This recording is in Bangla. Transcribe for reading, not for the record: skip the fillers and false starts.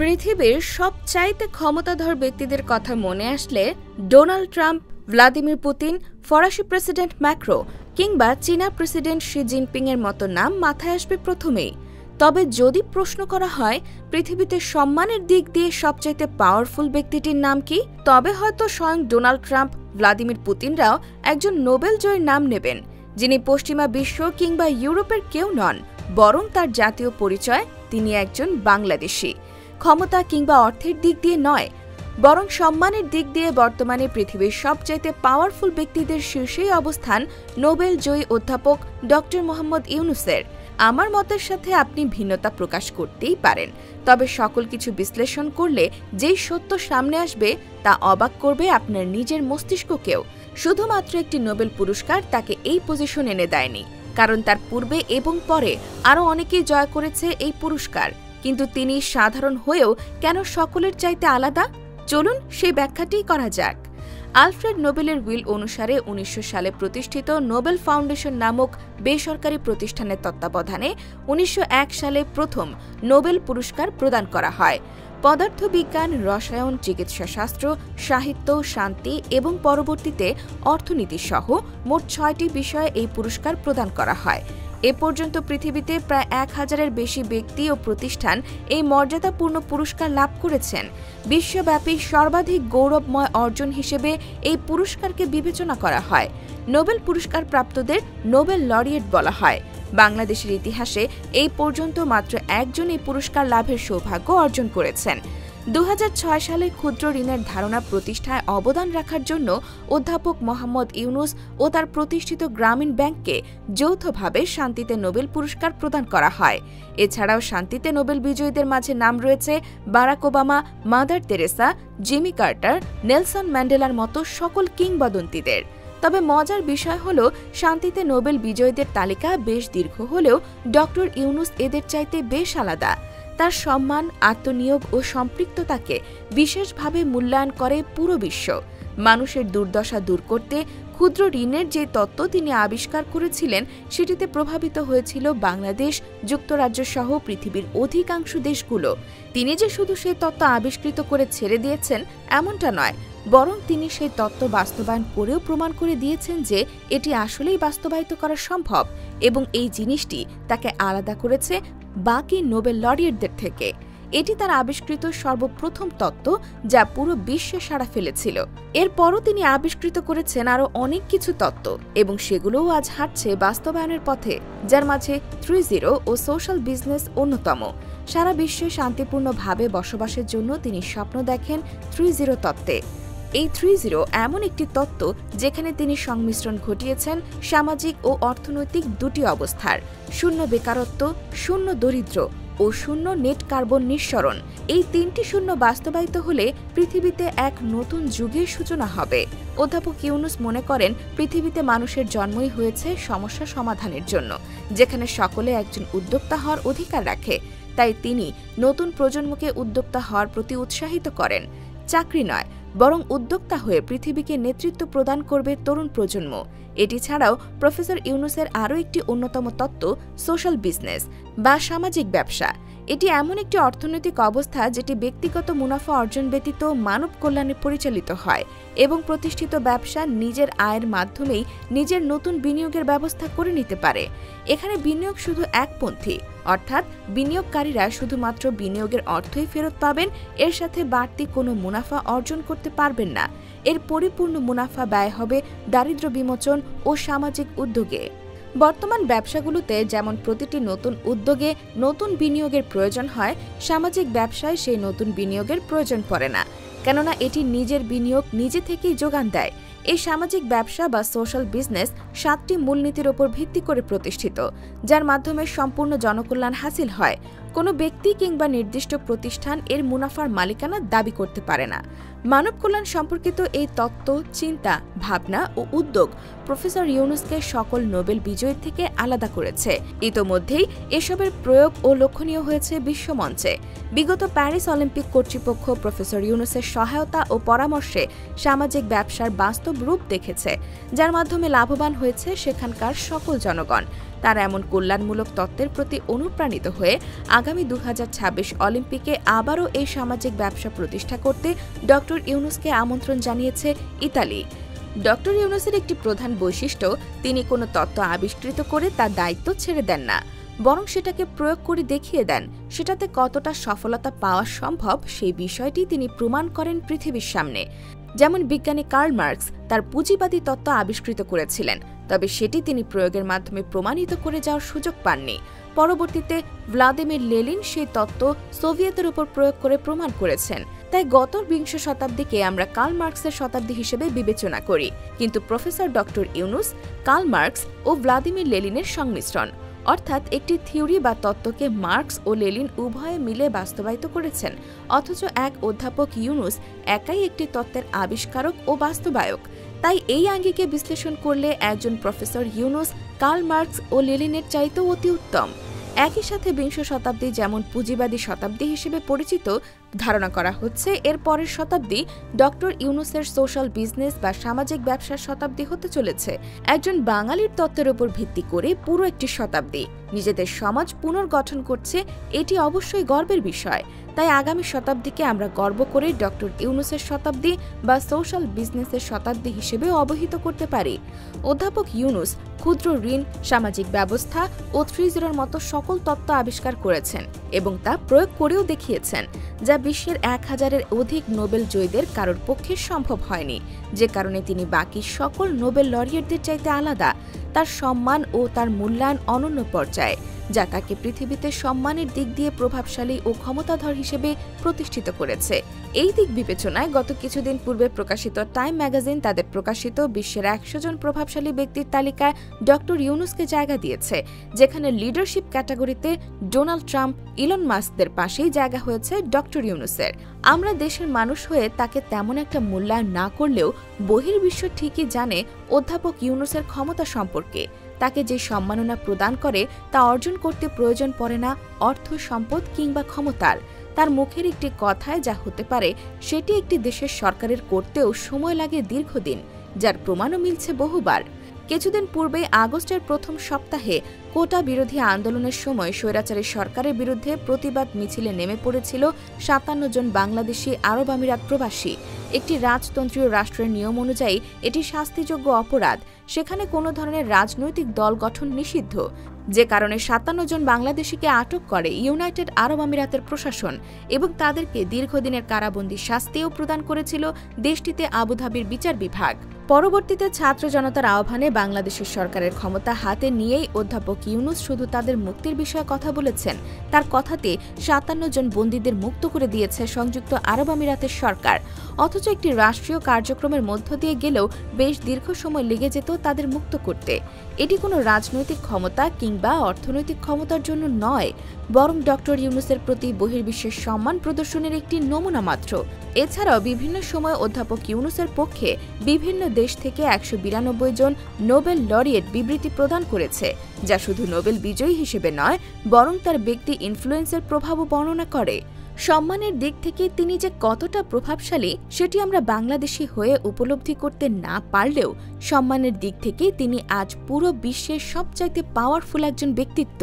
পৃথিবীর সবচাইতে ক্ষমতাধর ব্যক্তিদের কথা মনে আসলে ডোনাল্ড ট্রাম্প, ভ্লাদিমির পুতিন, ফরাসি প্রেসিডেন্ট ম্যাক্রো কিংবা চীনা প্রেসিডেন্ট শি জিনপিং এর মতো নাম মাথায় আসবে প্রথমেই। তবে যদি প্রশ্ন করা হয় পৃথিবীতে সম্মানের দিক দিয়ে সবচাইতে পাওয়ারফুল ব্যক্তিটির নাম কি, তবে হয়তো স্বয়ং ডোনাল্ড ট্রাম্প, ভ্লাদিমির পুতিনরাও একজন নোবেল জয়ীর নাম নেবেন, যিনি পশ্চিমা বিশ্ব কিংবা ইউরোপের কেউ নন, বরং তার জাতীয় পরিচয় তিনি একজন বাংলাদেশি। ক্ষমতা কিংবা অর্থের দিক দিয়ে নয়, বরং সম্মানের দিক দিয়ে বর্তমানে পৃথিবীর সবচাইতে পাওয়ারফুল ব্যক্তিদের শীর্ষেই অবস্থান নোবেল জয়ী অধ্যাপক ডক্টর মোহাম্মদ ইউনূসের। আমার মতের সাথে আপনি ভিন্নতা প্রকাশ করতেই পারেন, তবে সকল কিছু বিশ্লেষণ করলে যেই সত্য সামনে আসবে তা অবাক করবে আপনার নিজের মস্তিষ্ককেও। শুধুমাত্র একটি নোবেল পুরস্কার তাকে এই পজিশন এনে দেয়নি, কারণ তার পূর্বে এবং পরে আরও অনেকেই জয় করেছে এই পুরস্কার। কিন্তু তিনি সাধারণ হয়েও কেন সকলের চাইতে আলাদা, চলুন সেই ব্যাখ্যাটিই করা যাক। আলফ্রেড নোবেলের উইল অনুসারে ১৯০০ সালে প্রতিষ্ঠিত নোবেল ফাউন্ডেশন নামক বেসরকারি প্রতিষ্ঠানের তত্ত্বাবধানে ১৯০১ সালে প্রথম নোবেল পুরস্কার প্রদান করা হয়। পদার্থবিজ্ঞান, রসায়ন, চিকিৎসাশাস্ত্র, সাহিত্য, শান্তি এবং পরবর্তীতে অর্থনীতি সহ মোট ৬টি বিষয়ে এই পুরস্কার প্রদান করা হয়। এ পর্যন্ত পৃথিবীতে প্রায় ১,০০০-এর বেশি ব্যক্তি ও প্রতিষ্ঠান এই মর্যাদাপূর্ণ পুরস্কার লাভ করেছেন। বিশ্বব্যাপী সর্বাধিক গৌরবময় অর্জন হিসেবে এই পুরস্কারকে বিবেচনা করা হয়। নোবেল পুরস্কার প্রাপ্তদের নোবেল লরিয়েট বলা হয়। বাংলাদেশের ইতিহাসে এই পর্যন্ত মাত্র একজন এই পুরস্কার লাভের সৌভাগ্য অর্জন করেছেন। ২০০৬ সালে ক্ষুদ্র ঋণের ধারণা প্রতিষ্ঠায় অবদান রাখার জন্য অধ্যাপক মোহাম্মদ ইউনূস ও তার প্রতিষ্ঠিত গ্রামীণ ব্যাংককে যৌথভাবে শান্তিতে নোবেল পুরস্কার প্রদান করা হয়। এছাড়াও শান্তিতে নোবেল বিজয়ীদের মাঝে নাম রয়েছে Barack Obama, mother Teresa, Jimmy Carter, Nelson ম্যান্ডেলার মতো সকল কিংবদন্তিদের। তবে মজার বিষয় হল, শান্তিতে নোবেল বিজয়ীদের তালিকা বেশ দীর্ঘ হলেও ডক্টর ইউনূস এদের চাইতে বেশ আলাদা। তার সম্মান, আত্মনিয়োগ ও সম্পৃক্ততাকে বিশেষভাবে মূল্যায়ন করে পুরো বিশ্ব। মানুষের দুর্দশা দূর করতে ক্ষুদ্র ঋণের যে তত্ত্ব তিনি আবিষ্কার করেছিলেন, সেটিতে প্রভাবিত হয়েছিল বাংলাদেশ, যুক্তরাজ্য সহ পৃথিবীর অধিকাংশ দেশগুলো। তিনি যে শুধু সেই তত্ত্ব আবিষ্কৃত করে ছেড়ে দিয়েছেন এমনটা নয়, বরং তিনি সেই তত্ত্ব বাস্তবায়ন করেও প্রমাণ করে দিয়েছেন যে এটি আসলেই বাস্তবায়িত করা সম্ভব, এবং এই জিনিসটি তাকে আলাদা করেছে বাকি নোবেল লরিয়েটদের থেকে। এটি তার আবিষ্কৃত সর্বপ্রথম তত্ত্ব, যা পুরো বিশ্বে সাড়া ফেলেছিল। এরপরও তিনি আবিষ্কৃত করেছেন আরও অনেক কিছু তত্ত্ব, এবং সেগুলোও আজ হাঁটছে বাস্তবায়নের পথে, যার মাঝে ৩-0 ও সোশ্যাল বিজনেস অন্যতম। সারা বিশ্বে শান্তিপূর্ণভাবে বসবাসের জন্য তিনি স্বপ্ন দেখেন ৩-0 তত্ত্বে। এই ৩-0 এমন একটি তত্ত্ব যেখানে তিনি সংমিশ্রণ ঘটিয়েছেন সামাজিক ও অর্থনৈতিক দুটি অবস্থার: শূন্য বেকারত্ব, শূন্য দরিদ্র ও শূন্য নেট কার্বন নিঃসরণ। এই তিনটি শূন্য বাস্তবায়িত হলে পৃথিবীতে এক নতুন যুগের সূচনা হবে। অধ্যাপক ইউনূস মনে করেন, পৃথিবীতে মানুষের জন্মই হয়েছে সমস্যা সমাধানের জন্য, যেখানে সকলে একজন উদ্যোক্তা হওয়ার অধিকার রাখে। তাই তিনি নতুন প্রজন্মকে উদ্যোক্তা হওয়ার প্রতি উৎসাহিত করেন। চাকরি নয়, বরং উদ্যোক্তা হয়ে পৃথিবীকে নেতৃত্ব প্রদান করবে তরুণ প্রজন্ম। এটি ছাড়াও প্রফেসর ইউনূসের আরও একটি অন্যতম তত্ত্ব সোশ্যাল বিজনেস বা সামাজিক ব্যবসা। এটি এমন একটি অর্থনৈতিক অবস্থা যেটি ব্যক্তিগত মুনাফা অর্জন ব্যতীত মানব কল্যাণে পরিচালিত হয়, এবং প্রতিষ্ঠিত ব্যবসা নিজের আয়ের মাধ্যমেই নিজের নতুন বিনিয়োগের ব্যবস্থা করে নিতে পারে। এখানে বিনিয়োগ শুধু একপন্থী, অর্থাৎ বিনিয়োগকারীরা শুধুমাত্র বিনিয়োগের অর্থই ফেরত পাবেন, এর সাথে বাড়তি কোনো মুনাফা অর্জন করতে পারবেন না। এর পরিপূর্ণ মুনাফা ব্যয় হবে দারিদ্র্য বিমোচন ও সামাজিক উদ্যোগে। বর্তমান ব্যবসাগুলোতে যেমন প্রতিটি নতুন উদ্যোগে নতুন বিনিয়োগের প্রয়োজন হয়, সামাজিক ব্যবসায় সেই নতুন বিনিয়োগের প্রয়োজন পড়ে না, কেননা এটি নিজের বিনিয়োগ নিজে থেকেই যোগান দেয়। এই সামাজিক ব্যবসা বা সোশ্যাল বিজনেস 7টি মূলনীতির ওপর ভিত্তি করে প্রতিষ্ঠিত, যার মাধ্যমে সম্পূর্ণ জনকল্যাণ হাসিল হয়। কোনো ব্যক্তি কিংবা নির্দিষ্ট প্রতিষ্ঠান এর মুনাফার মালিকানা দাবি করতে পারে না। মানব কল্যাণ সম্পর্কিত এই তত্ত্ব, চিন্তা, ভাবনা ও উদ্যোগ প্রফেসর ইউনূসকে সকল নোবেল বিজয়ী থেকে আলাদা করেছে। ইতোমধ্যেই এসবের প্রয়োগ ও লক্ষণীয় হয়েছে বিশ্বমঞ্চে। বিগত প্যারিস অলিম্পিক কর্তৃপক্ষ প্রফেসর ইউনূসের সহায়তা ও পরামর্শে সামাজিক ব্যবসার বাস্তব রূপ দেখেছে, যার মাধ্যমে লাভবান হয়েছে সেখানকার সকল জনগণ। তার এমন কল্যাণমূলক তত্ত্বের প্রতি অনুপ্রাণিত হয়ে আগামী 2026 অলিম্পিকে আবারও এই সামাজিক ব্যবসা প্রতিষ্ঠা করতে ড ইউনূসকে আমন্ত্রণ জানিয়েছে ইতালি। ড ইউনূসের একটি প্রধান বৈশিষ্ট্য, তিনি কোনো তত্ত্ব আবিষ্কৃত করে তার দায়িত্ব ছেড়ে দেন না, বরং সেটাকে প্রয়োগ করে দেখিয়ে দেন। সেটাতে কতটা সফলতা পাওয়া সম্ভব সেই বিষয়টি তিনি প্রমাণ করেন পৃথিবীর সামনে। যেমন বিজ্ঞানী কার্ল মার্কস তার পুঁজিবাদী তত্ত্ব আবিষ্কৃত করেছিলেন, তবে সেটি তিনি প্রয়োগের মাধ্যমে প্রমাণিত করে যাওয়ার সুযোগ পাননি। পরবর্তীতে ভ্লাদিমির লেনিন সেই তত্ত্ব সোভিয়েতের উপর প্রয়োগ করে প্রমাণ করেছেন। তাই গত 20 শতাব্দীকে আমরা কার্ল মার্কসের শতাব্দী হিসেবে বিবেচনা করি, কিন্তু প্রফেসর ড ইউনূস কার্ল মার্কস ও ভ্লাদিমির লেনিনের সংমিশ্রণ, অর্থাৎ একটি থিওরি বা তত্ত্বকে মার্কস ও লেনিন উভয়ে মিলে বাস্তবায়িত করেছেন। অথচ এক অধ্যাপক ইউনূস একাই একটি তত্ত্বের আবিষ্কারক ও বাস্তবায়ক। তাই এই আঙ্গিকে বিশ্লেষণ করলে একজন প্রফেসর ইউনূস কার্ল মার্কস ও লেনিনের চাইতেও অতি উত্তম। একই সাথে 20 শতাব্দী যেমন পুঁজিবাদী শতাব্দী হিসেবে পরিচিত, ধারণা করা হচ্ছে এর পরের শতাব্দী ড ইউনূসের সোশ্যাল বিজনেস বা সামাজিক ব্যবসার শতাব্দী হতে চলেছে। একজন বাঙালির তত্ত্বের উপর ভিত্তি করে পুরো একটি শতাব্দী নিজেদের সমাজ পুনর্গঠন করছে, এটি অবশ্যই গর্বের বিষয়। তাই আগামী শতাব্দীকে আমরা গর্ব করে ড ইউনূসের শতাব্দী বা সোশ্যাল বিজনেসের শতাব্দী হিসেবে অবহিত করতে পারি। অধ্যাপক ইউনূস ক্ষুদ্র ঋণ, সামাজিক ব্যবস্থা ও 3-0 মতো সকল তত্ত্ব আবিষ্কার করেছেন এবং তা প্রয়োগ করেও দেখিয়েছেন, যা বিশ্বের 1000-এর অধিক নোবেল জয়ীদের কারোর পক্ষে সম্ভব হয়নি, যে কারণে তিনি বাকি সকল নোবেল লরিয়েটদের চাইতে আলাদা। তার সম্মান ও তার মূল্যায়ন অনন্য পর্যায়ে, যা তাকে পৃথিবীতে সম্মানের দিক দিয়ে প্রভাবশালী ও ক্ষমতাধর হিসেবে প্রতিষ্ঠিত করেছে। এই দিক বিবেচনায় গত কিছুদিন পূর্বে প্রকাশিত টাইম ম্যাগাজিন তাদের প্রকাশিত বিশ্বের 100 জন প্রভাবশালী ব্যক্তির তালিকায় ড ইউনূসকে জায়গা দিয়েছে, যেখানে লিডারশিপ ক্যাটাগরিতে ডোনাল্ড ট্রাম্প, ইলন মাস্কদের পাশেই জায়গা হয়েছে ড ইউনূসের। আমরা দেশের মানুষ হয়ে তাকে তেমন একটা মূল্যায়ন না করলেও বহির্বিশ্ব ঠিকই জানে অধ্যাপক ইউনূসের ক্ষমতা সম্পর্কে। তাকে যে সম্মাননা প্রদান করে তা অর্জন করতে প্রয়োজন পড়ে না অর্থ, সম্পদ কিংবা ক্ষমতার। তার মুখের একটি কথায় যা হতে পারে সেটি একটি দেশের সরকারের করতেও সময় লাগে দীর্ঘদিন, যার প্রমাণও মিলছে বহুবার। কিছুদিন পূর্বেই আগস্টের প্রথম সপ্তাহে কোটা বিরোধী আন্দোলনের সময় স্বৈরাচারী সরকারের বিরুদ্ধে প্রতিবাদ মিছিলে নেমে পড়েছিল 57 জন বাংলাদেশি আরব আমিরাত প্রবাসী। একটি রাজতন্ত্রীয় রাষ্ট্রের নিয়ম অনুযায়ী এটি শাস্তিযোগ্য অপরাধ। সেখানে কোনো ধরনের রাজনৈতিক দল গঠন নিষিদ্ধ, যে কারণে 57 জন বাংলাদেশিকে আটক করে ইউনাইটেড আরব আমিরাতের প্রশাসন এবং তাদেরকে দীর্ঘদিনের কারাবন্দী শাস্তিও প্রদান করেছিল দেশটিতে আবুধাবির বিচার বিভাগ। পরবর্তীতে ছাত্র জনতার আহ্বানে বাংলাদেশের সরকারের ক্ষমতা হাতে নিয়েই অধ্যাপক ইউনূস শুধু তাদের মুক্তির বিষয়ে কথা বলেছেন, তার কথাতে 57 জন বন্দীদের মুক্ত করে দিয়েছে সংযুক্ত আরব আমিরাতের সরকার। অথচ একটি রাষ্ট্রীয় কার্যক্রমের মধ্য দিয়ে গেলেও বেশ দীর্ঘ সময় লেগে যেত তাদের মুক্ত করতে। এটি কোনো রাজনৈতিক ক্ষমতা কিংবা অর্থনৈতিক ক্ষমতার জন্য নয়, বরং ড ইউনূসের প্রতি বহির্বিশ্বের সম্মান প্রদর্শনের একটি নমুনা মাত্র। এছাড়াও বিভিন্ন সময় অধ্যাপক ইউনূসের পক্ষে বিভিন্ন দেশ থেকে 192 জন নোবেল লরিয়েট বিবৃতি প্রদান করেছে, যা শুধু নোবেল বিজয়ী হিসেবে নয়, বরং তার ব্যক্তি ইনফ্লুয়েন্সের প্রভাবও বর্ণনা করে। সম্মানের দিক থেকে তিনি যে কতটা প্রভাবশালী সেটি আমরা বাংলাদেশি হয়ে উপলব্ধি করতে না পারলেও সম্মানের দিক থেকে তিনি আজ পুরো বিশ্বের সবচাইতে পাওয়ারফুল একজন ব্যক্তিত্ব।